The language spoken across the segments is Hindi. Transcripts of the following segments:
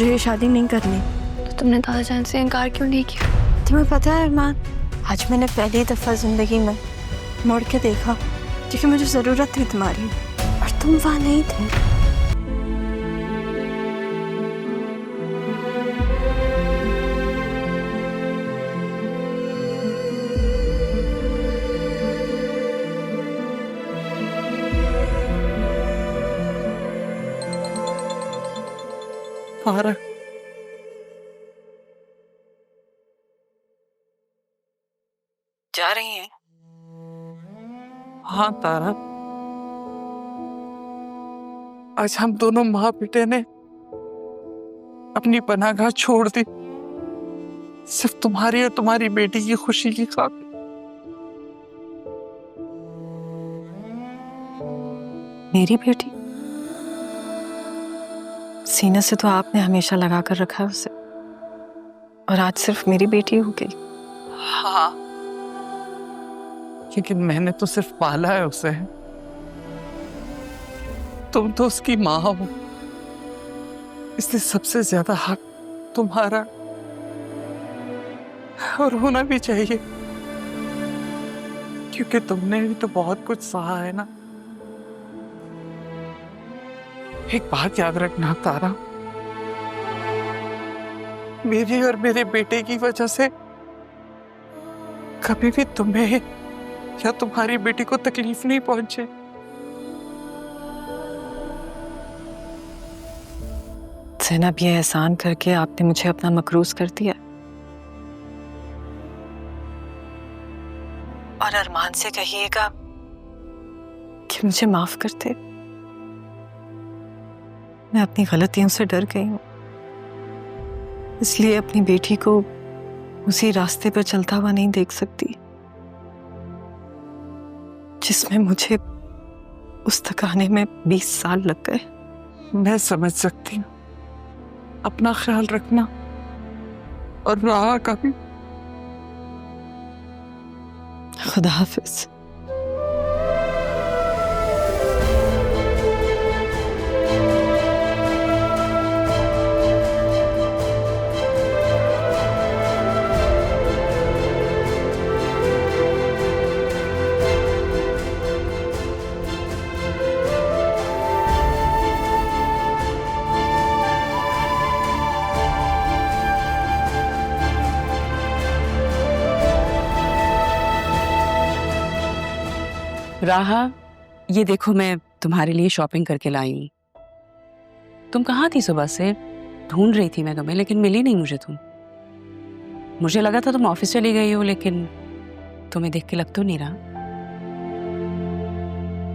मुझे ये शादी नहीं करनी। तो तुमने दादाजान से इनकार क्यों नहीं किया? तुम्हें पता है अरमान, आज मैंने पहली दफ़ा ज़िंदगी में मुड़ के देखा क्योंकि मुझे ज़रूरत थी तुम्हारी और तुम वहाँ नहीं थे। तारा, जा रही हैं? हाँ तारा, आज हम दोनों माँ बेटे ने अपनी पनाहगाह छोड़ दी, सिर्फ तुम्हारी और तुम्हारी बेटी की खुशी की खातिर। मेरी बेटी? सीने से तो आपने हमेशा लगा कर रखा है उसे, और आज सिर्फ मेरी बेटी हो गई। हाँ, लेकिन मैंने तो सिर्फ पाला है उसे, तुम तो उसकी माँ हो, इसलिए सबसे ज्यादा हक तुम्हारा और होना भी चाहिए, क्योंकि तुमने भी तो बहुत कुछ सहा है ना। एक बात याद रखना तारा, मेरी और मेरे बेटे की वजह से कभी भी तुम्हें या तुम्हारी बेटी को तकलीफ नहीं पहुंचे। ज़ैनब, ये एहसान करके आपने मुझे अपना मकरूज कर दिया, और अरमान से कहिएगा कि मुझे माफ कर दे। मैं अपनी गलतियों से डर गई हूँ, इसलिए अपनी बेटी को उसी रास्ते पर चलता हुआ नहीं देख सकती जिसमें मुझे उस तक आने में 20 साल लग गए। मैं समझ सकती हूँ, अपना ख्याल रखना और राह का भी। खुदा हाफिज। राहा, ये देखो मैं तुम्हारे लिए शॉपिंग करके लाई हूँ। तुम कहाँ थी सुबह से? ढूंढ रही थी मैं तुम्हें, लेकिन मिली नहीं मुझे तुम। मुझे लगा था तुम ऑफिस चली गई हो, लेकिन तुम्हें देख के लग तो नहीं रहा।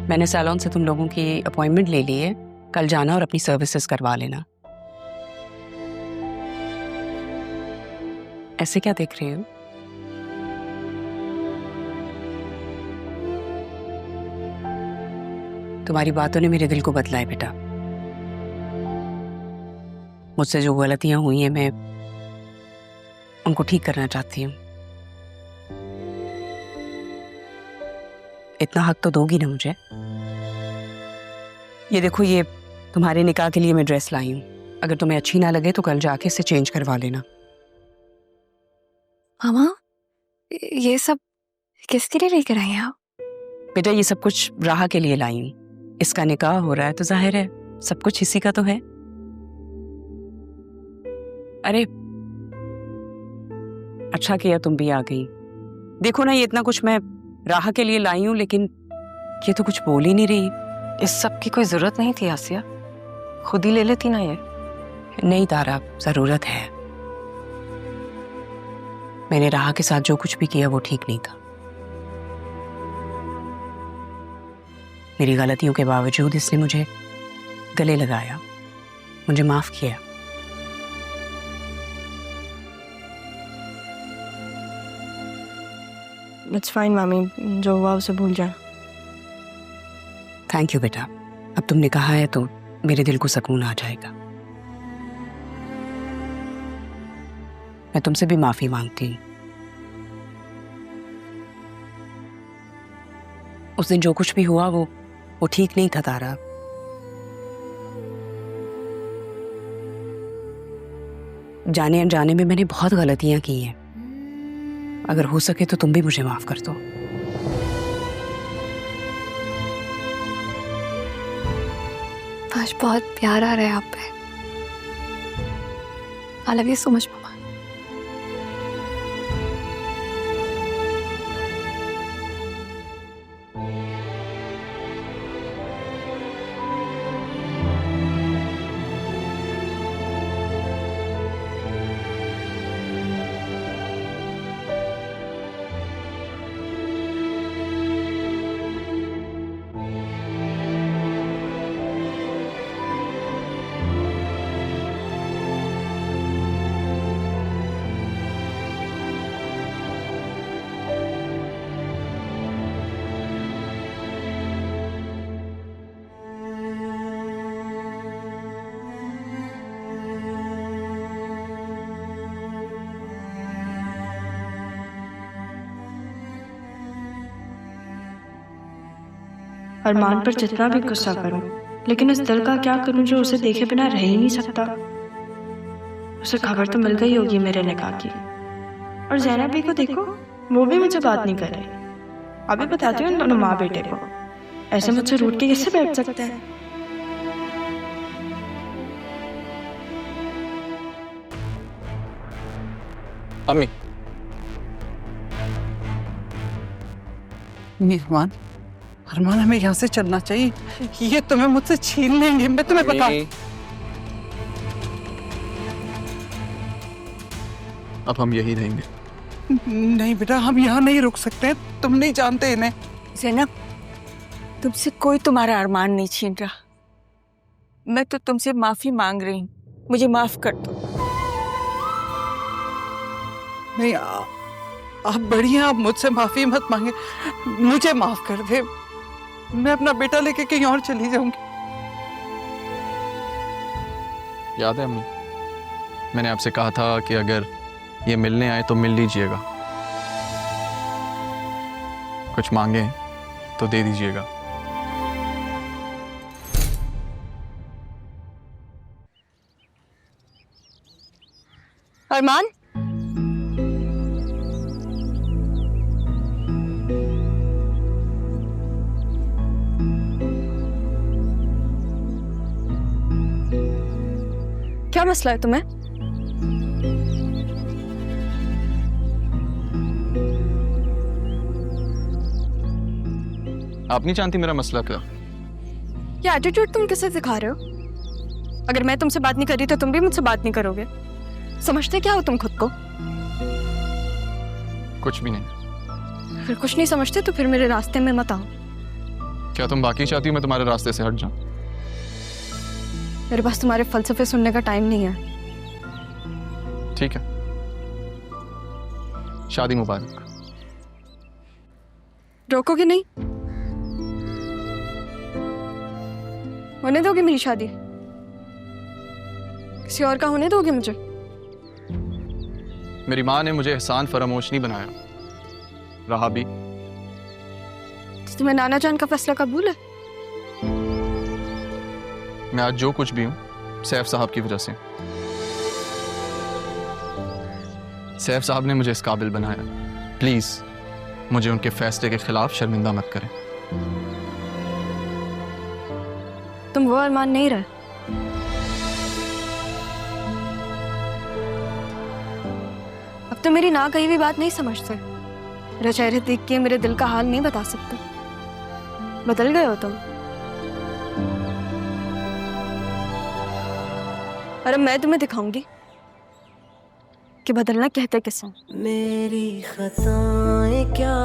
मैंने सैलून से तुम लोगों की अपॉइंटमेंट ले ली है, कल जाना और अपनी सर्विसेज करवा लेना। ऐसे क्या देख रहे हो? तुम्हारी बातों ने मेरे दिल को बदला है बेटा। मुझसे जो गलतियां हुई हैं मैं उनको ठीक करना चाहती हूँ। इतना हक तो दोगी ना मुझे? ये देखो, ये तुम्हारे निकाह के लिए मैं ड्रेस लाई हूँ। अगर तुम्हें अच्छी ना लगे तो कल जाके इसे चेंज करवा लेना। मामा, ये सब किसके लिए लेकर आई हैं आप? बेटा, ये सब कुछ राहा के लिए लाई हूँ। इसका निकाह हो रहा है तो जाहिर है सब कुछ इसी का तो है। अरे अच्छा किया तुम भी आ गई। देखो ना, ये इतना कुछ मैं राहा के लिए लाई हूँ, लेकिन ये तो कुछ बोल ही नहीं रही। इस सब की कोई जरूरत नहीं थी आसिया, खुद ही ले लेती ना ये। नहीं तारा, जरूरत है। मैंने राहा के साथ जो कुछ भी किया वो ठीक नहीं था। मेरी गलतियों के बावजूद इसने मुझे गले लगाया, मुझे माफ किया। इट्स फाइन मामी, जो हुआ उसे भूल जाना। थैंक यू बेटा, अब तुमने कहा है तो मेरे दिल को सुकून आ जाएगा। मैं तुमसे भी माफी मांगती हूँ। उस दिन जो कुछ भी हुआ वो ठीक नहीं था तारा। जाने अनजाने में मैंने बहुत गलतियां की हैं। अगर हो सके तो तुम भी मुझे माफ कर दो। आज बहुत प्यार आ रहा है आप पे। I love you so much मामा। अरमान पर जितना भी गुस्सा करूं, लेकिन इस दिल का क्या करूं जो उसे देखे बिना रह ही नहीं सकता। उसे खबर तो मिल गई होगी मेरे निकाह की। और ज़ैनब भी को देखो, वो भी मुझे बात नहीं कर रही। अभी बताती हूँ इन दोनों माँ बेटे को, ऐसे मुझसे रूठ के कैसे बैठ सकते हैं। अम्मी, मेहमान अरमान, हमें यहाँ से चलना चाहिए। ये तुम्हें मुझसे छीन लेंगे, मैं तुम्हें बता। अब हम यही रहेंगे। नहीं बेटा, हम यहाँ नहीं रुक सकते। तुम नहीं जानते इन्हें। ज़ैनब, तुमसे कोई तुम्हारा अरमान नहीं छीन रहा। मैं तो तुमसे माफी मांग रही हूँ, मुझे माफ कर दो। नहीं, आप बड़ी हैं, आप मुझसे माफी मत मांगे, मुझे माफ कर दे। मैं अपना बेटा लेके कहीं और चली जाऊंगी। याद है अम्मी, मैंने आपसे कहा था कि अगर ये मिलने आए तो मिल लीजिएगा, कुछ मांगे तो दे दीजिएगा। अरमान, क्या मसला है तुम्हें? आप नहीं जानती मेरा मसला क्या? ये एटीट्यूड तुम किसे दिखा रहे हो? अगर मैं तुमसे बात नहीं कर रही तो तुम भी मुझसे बात नहीं करोगे। समझते क्या हो तुम खुद को? कुछ भी नहीं। फिर कुछ नहीं समझते तो फिर मेरे रास्ते में मत आओ। क्या तुम बाकी चाहती हो मैं तुम्हारे रास्ते से हट जाऊं? मेरे पास तुम्हारे फलसफे सुनने का टाइम नहीं है। ठीक है, शादी मुबारक। रोकोगे नहीं? होने दोगे मेरी शादी? किसी और का होने दोगे मुझे? मेरी माँ ने मुझे एहसान फरामोश नहीं बनाया, रहा भी। तो तुम्हें नाना जान का फैसला कबूल है? मैं आज जो कुछ भी हूँ सैफ साहब की वजह से। सैफ साहब ने मुझे इस काबिल बनाया। प्लीज मुझे उनके फैसले के खिलाफ शर्मिंदा मत करें। तुम वो अरमान नहीं रहे। अब तो मेरी ना कही भी बात नहीं समझते। मेरा चेहरे देख के मेरे दिल का हाल नहीं बता सकते। बदल गए हो तुम। अरे मैं तुम्हें दिखाऊंगी कि बदलना कहते किसे। मेरी खताएं क्या,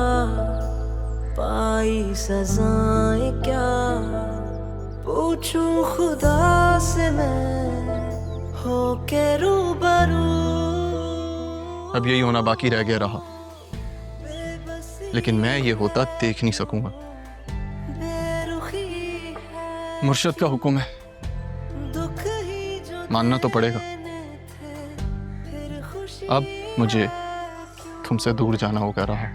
पाई सजाएं क्या, पूछूं खुदा से मैं हो के रूबरू। अब यही होना बाकी रह गया रहा, लेकिन मैं ये होता देख नहीं सकूंगा। मुर्शद का हुक्म है, मानना तो पड़ेगा। अब मुझे तुमसे दूर जाना होगा रहा।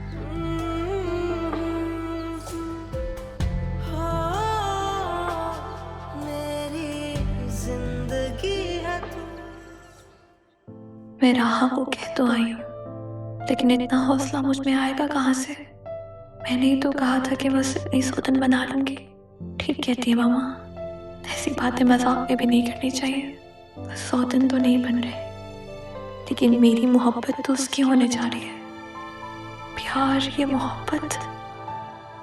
मैं राहा को कह तो आई हूँ, लेकिन इतना हौसला मुझ में आएगा कहाँ से? मैंने ही तो कहा था कि बस इतनी सौतन बना लूंगी। ठीक कहती है मामा, ऐसी बातें मजाक में भी नहीं करनी चाहिए। बस सौतन तो नहीं बन रही, लेकिन मेरी मोहब्बत तो उसकी होने जा रही है। प्यार, ये मोहब्बत,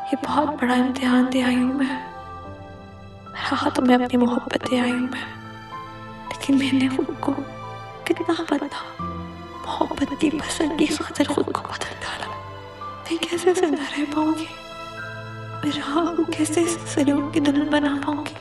ये बहुत बड़ा इम्तिहान दे आई हूँ मैं। हाँ तो मैं अपनी मोहब्बत दे आई हूँ मैं, लेकिन मैंने खुद को कितना बदला, मोहब्बत की पसंद की खातिर खुद को बदल डाला। मैं कैसे जिंदा रह पाऊंगी? मैं राह को कैसे सलों की दुल्हन बना पाऊंगी?